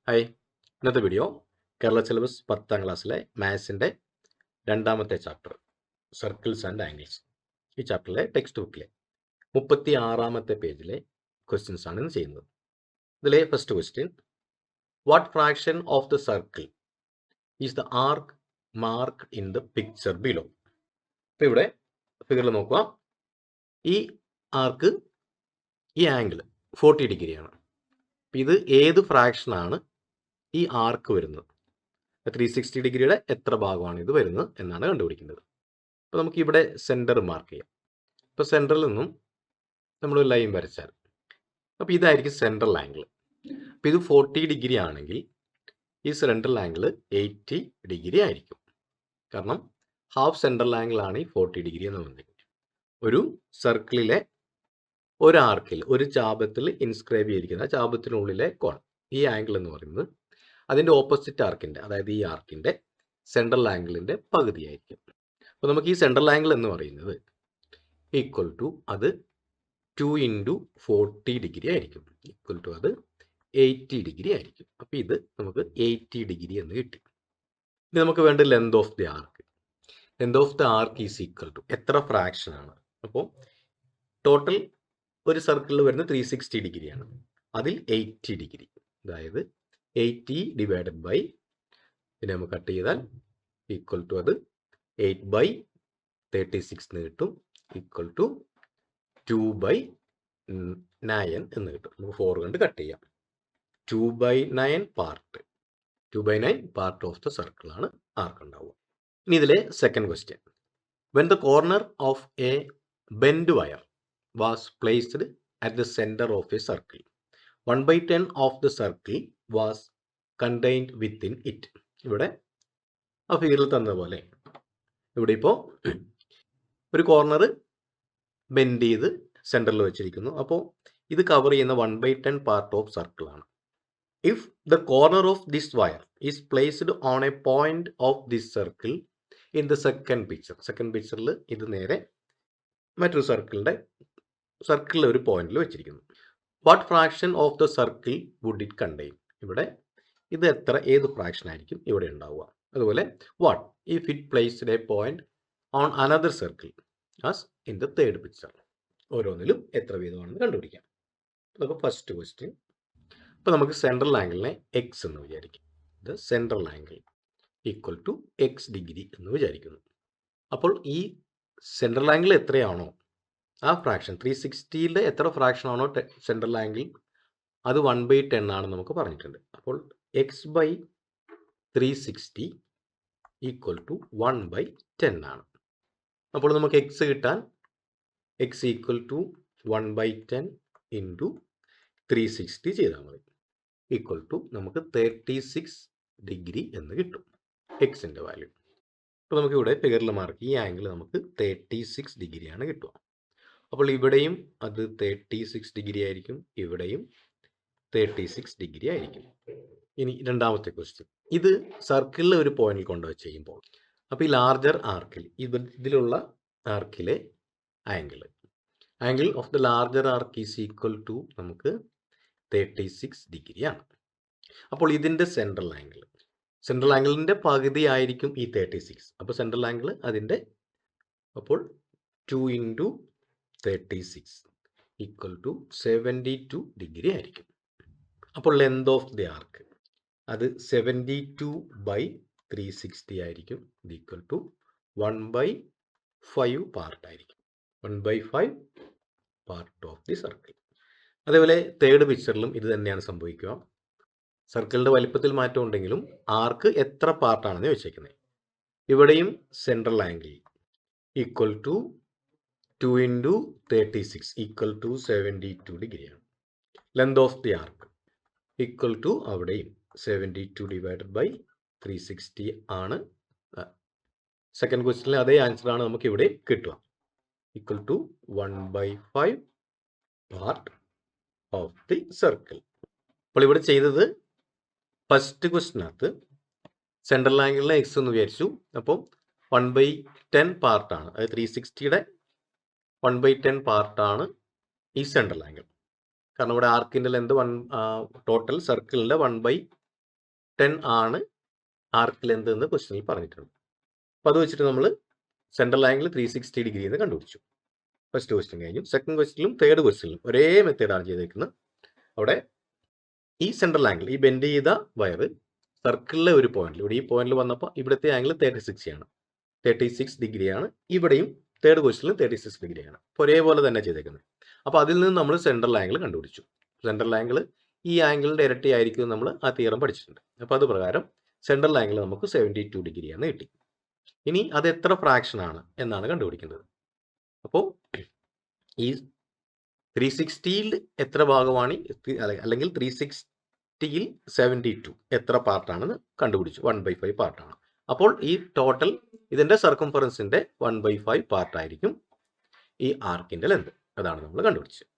Hi, ഇന്നത്തെ video Kerala syllabus 10ാം ക്ലാസ്സിലെ മാത്സിൻ്റെ രണ്ടാമത്തെ ചാപ്റ്റർ സർക്കിൾസ് ആൻഡ് ആംഗിൾസ്. ഈ ചാപ്റ്ററിലെ ടെക്സ്റ്റ് ബുക്കിലെ 36ാമത്തെ പേജിലെ ക്വസ്റ്റ്യൻസ് ആണ് ഇന്ന് ചെയ്യുന്നത്. ഇതിലെ first question, what fraction of the circle is the arc mark in the picture below. ഇപ്പോൾ ഇവിടെ ഫിഗറിൽ നോക്കുക, ഈ ആർക്ക്, ഈ ആംഗിൾ 40 ഡിഗ്രിയാണ്. ഇത് ഏത് ഫ്രാക്ഷനാണ് ഈ ആർക്ക് വരുന്നത്? 360 ഡിഗ്രിയുടെ എത്ര ഭാഗമാണ് ഇത് വരുന്നത് എന്നാണ് കണ്ടുപിടിക്കുന്നത്. അപ്പോൾ നമുക്ക് ഇവിടെ സെൻറ്റർ മാർക്ക് ചെയ്യാം. ഇപ്പോൾ സെൻറ്ററിൽ നിന്നും നമ്മൾ ഒരു ലൈൻ വരച്ചാൽ, അപ്പോൾ ഇതായിരിക്കും സെൻട്രൽ ആംഗിൾ. അപ്പോൾ ഇത് 40 ഡിഗ്രി ആണെങ്കിൽ ഈ സെൻട്രൽ ആംഗിൾ 80 ഡിഗ്രി ആയിരിക്കും. കാരണം ഹാഫ് സെൻട്രൽ ആംഗിൾ ആണ് ഈ 40 ഡിഗ്രി എന്ന് പറയുന്നത്. ഒരു സർക്കിളിലെ ഒരു ആർക്കിൽ, ഒരു ചാപത്തിൽ ഇൻസ്ക്രൈബ് ചെയ്തിരിക്കുന്ന ചാപത്തിനുള്ളിലെ കോൺ, ഈ ആംഗിൾ എന്ന് പറയുന്നത് അതിൻ്റെ ഓപ്പോസിറ്റ് ആർക്കിൻ്റെ, അതായത് ഈ ആർക്കിൻ്റെ സെൻട്രൽ ആംഗിളിൻ്റെ പകുതിയായിരിക്കും. അപ്പോൾ നമുക്ക് ഈ സെൻട്രൽ ആംഗിൾ എന്ന് പറയുന്നത് ഈക്വൽ ടു അത് 2 × 40 ഡിഗ്രി ആയിരിക്കും. ഈക്വൽ ടു അത് 80 ഡിഗ്രി ആയിരിക്കും. അപ്പോൾ ഇത് നമുക്ക് 80 ഡിഗ്രി എന്ന് കിട്ടി. ഇനി നമുക്ക് വേണ്ട length of the arc. Length of the arc is equal to എത്ര ഫ്രാക്ഷൻ ആണ്? അപ്പോൾ ടോട്ടൽ ഒരു സർക്കിളിൽ വരുന്നത് 360 ഡിഗ്രിയാണ്. അതിൽ 80 ഡിഗ്രി, അതായത് 80 ഡിവൈഡഡ് ബൈ, പിന്നെ നമുക്ക് കട്ട് ചെയ്താൽ ഈക്വൽ ടു അത് 8/36 എന്ന് കിട്ടും. ഈക്വൽ ടു 2/9 എന്ന് കിട്ടും. നമുക്ക് 4 കൊണ്ട് കട്ട് ചെയ്യാം. 2/9 part, 2/9 part of the circle ആണ് ആർക്ക് ഉണ്ടാവുക. ഇനി ഇതിലെ second question, when the corner of A bend wire was placed at the centre of A circle, 1/10 of the circle was contained within it. ഇവിടെ ആ ഫിഗറിൽ തന്നതുപോലെ ഇവിടെ ഇപ്പോൾ ഒരു കോർണർ ബെൻഡ് ചെയ്ത് സെൻറ്ററിൽ വെച്ചിരിക്കുന്നു. അപ്പോൾ ഇത് കവർ ചെയ്യുന്ന 1/10 പാർട്ട് ഓഫ് സർക്കിൾ ആണ്. If the corner of this wire is placed on a point of this circle in the second പിക്ചറിൽ ഇത് നേരെ മറ്റൊരു സർക്കിളിലെ ഒരു പോയിന്റിൽ വെച്ചിരിക്കുന്നു. What fraction of the circle would it contain? ഇവിടെ ഇത് ഏത് ഫ്രാക്ഷൻ ആയിരിക്കും ഇവിടെ ഉണ്ടാവുക? അതുപോലെ what if it placed a point on another circle as in the third picture. ഓരോന്നിലും എത്ര വീതമാണെന്ന് കണ്ടുപിടിക്കാം. നമുക്ക് ഫസ്റ്റ് ക്വസ്റ്റ്യൻ, ഇപ്പോൾ നമുക്ക് സെൻട്രൽ ആംഗിളിനെ എക്സ് എന്ന് വിചാരിക്കും. ഇത് central angle equal to x degree എന്ന് വിചാരിക്കുന്നു. അപ്പോൾ ഈ സെൻട്രൽ ആംഗിൾ എത്രയാണോ ആ ഫ്രാക്ഷൻ, 360യുടെ എത്ര ഫ്രാക്ഷൻ ആണോ സെൻട്രൽ ആംഗിൾ, അത് 1/10 ആണ് നമുക്ക് പറഞ്ഞിട്ടുണ്ട്. അപ്പോൾ x/360 ഈക്വൽ ടു 1/10 ആണ്. അപ്പോൾ നമുക്ക് എക്സ് കിട്ടാൻ എക്സ് ഈക്വൽ ടു 1/10 ഇൻറ്റു 360 ചെയ്താൽ മതി. ഈക്വൽ ടു നമുക്ക് 36 ഡിഗ്രി എന്ന് കിട്ടും എക്സിൻ്റെ വാല്യൂ. അപ്പോൾ നമുക്കിവിടെ ഫിഗറിൽ മാർക്ക് ഈ ആംഗിൾ നമുക്ക് 36 ഡിഗ്രിയാണ് കിട്ടുക. അപ്പോൾ ഇവിടെയും അത് 36 ഡിഗ്രി ആയിരിക്കും, ഇവിടെയും 36 ഡിഗ്രി ആയിരിക്കും. ഇനി രണ്ടാമത്തെ ക്വസ്റ്റ്യൻ, ഇത് സർക്കിളിലെ ഒരു പോയിന്റിൽ കൊണ്ടുവച്ച് ചെയ്യുമ്പോൾ, അപ്പോൾ ഈ ലാർജർ ആർക്കിൽ, ഇതിലുള്ള ആർക്കിലെ angle of the larger arc is equal to നമുക്ക് 36 ഡിഗ്രിയാണ്. അപ്പോൾ ഇതിൻ്റെ സെൻട്രൽ ആംഗിളിൻ്റെ പകുതി ആയിരിക്കും ഈ 36. അപ്പോൾ സെൻട്രൽ ആംഗിൾ അതിൻ്റെ, അപ്പോൾ 2 × 36 ഈക്വൽ ടു 72 ഡിഗ്രി ആയിരിക്കും. അപ്പോൾ ലെന്ത് ഓഫ് ദി ആർക്ക് അത് 72/360 ആയിരിക്കും. ഇത് ഈക്വൽ ടു 1/5 പാർട്ടായിരിക്കും. 1/5 പാർട്ട് ഓഫ് ദി സർക്കിൾ. അതേപോലെ തേർഡ് പിക്ചറിലും ഇത് തന്നെയാണ് സംഭവിക്കുക. സർക്കിളിൻ്റെ വലിപ്പത്തിൽ മാറ്റം ഉണ്ടെങ്കിലും ആർക്ക് എത്ര പാർട്ടാണെന്ന് വെച്ചേക്കുന്നത്. ഇവിടെയും central angle equal to 2 × 36 equal to 72 ഡിഗ്രിയാണ്. Length of the arc equal to അവിടെയും 72 ഡിവൈഡഡ് ബൈ 360 ആണ്. സെക്കൻഡ് ക്വസ്റ്റ്യനിൽ അതേ ആൻസറാണ് നമുക്ക് ഇവിടെ കിട്ടുക. Equal to 1/5 part of the circle. അപ്പോൾ ഇവിടെ ചെയ്തത് ഫസ്റ്റ് ക്വസ്റ്റിനകത്ത് സെൻട്രൽ ആംഗിളിനെ എക്സ് എന്ന് വിചാരിച്ചു. അപ്പോൾ 1/10 പാർട്ടാണ്, അതായത് 360യുടെ 1/10 പാർട്ടാണ് ഈ സെൻട്രൽ ആംഗിൾ. കാരണം ഇവിടെ ആർക്കിൻ്റെ ലെന്ത് ടോട്ടൽ സർക്കിളിൻ്റെ 10 ആണ് ആർക്ക് ലെന്ത് എന്ന് ക്വസ്റ്റ്യനിൽ പറഞ്ഞിട്ടുണ്ട്. അപ്പോൾ അത് വെച്ചിട്ട് നമ്മൾ സെൻട്രൽ ആംഗിൾ 360 ഡിഗ്രി എന്ന് കണ്ടുപിടിച്ചു. ഫസ്റ്റ് ക്വസ്റ്റ്യൻ കഴിഞ്ഞു. സെക്കൻഡ് ക്വസ്റ്റ്യനിലും തേർഡ് ക്വസ്റ്റ്യനിലും ഒരേ മെത്തേഡാണ് ചെയ്തേക്കുന്നത്. അവിടെ ഈ സെൻട്രൽ ആംഗിൾ, ഈ ബെൻഡ് ചെയ്ത വയർ സർക്കിളിലെ ഒരു പോയിന്റിൽ, ഇവിടെ ഈ പോയിന്റിൽ വന്നപ്പോൾ ഇവിടുത്തെ ആംഗിൾ 36 ആണ്, 36 ഡിഗ്രിയാണ്. ഇവിടെയും തേർഡ് ക്വസ്റ്റ്യനിലും 36 ഡിഗ്രിയാണ്. അപ്പോൾ ഒരേപോലെ തന്നെ ചെയ്തേക്കുന്നത്. അപ്പോൾ അതിൽ നിന്ന് നമ്മൾ സെൻട്രൽ ആംഗിൾ കണ്ടുപിടിച്ചു. സെൻട്രൽ ആംഗിൾ ഈ ആംഗിളിൻ്റെ ഇരട്ടി ആയിരിക്കും നമ്മൾ ആ തിയറം പഠിച്ചിട്ടുണ്ട്. അപ്പോൾ അത് പ്രകാരം സെൻട്രൽ ആംഗിൾ നമുക്ക് 72 ഡിഗ്രിയാണ് കിട്ടി. ഇനി അത് എത്ര ഫ്രാക്ഷൻ ആണ് എന്നാണ് കണ്ടുപിടിക്കേണ്ടത്. അപ്പോൾ ഈ 360യിൽ എത്ര ഭാഗമാണ്, അല്ലെങ്കിൽ 360യിൽ 72 എത്ര പാർട്ടാണെന്ന് കണ്ടുപിടിച്ചു. 1/5 പാർട്ടാണ്. അപ്പോൾ ഈ ടോട്ടൽ ഇതിൻ്റെ സർക്കംഫറൻസിൻ്റെ 1/5 പാർട്ടായിരിക്കും ഈ ആർക്കിൻ്റെ ലെന്ത്. അതാണ് നമ്മൾ കണ്ടുപിടിച്ചത്.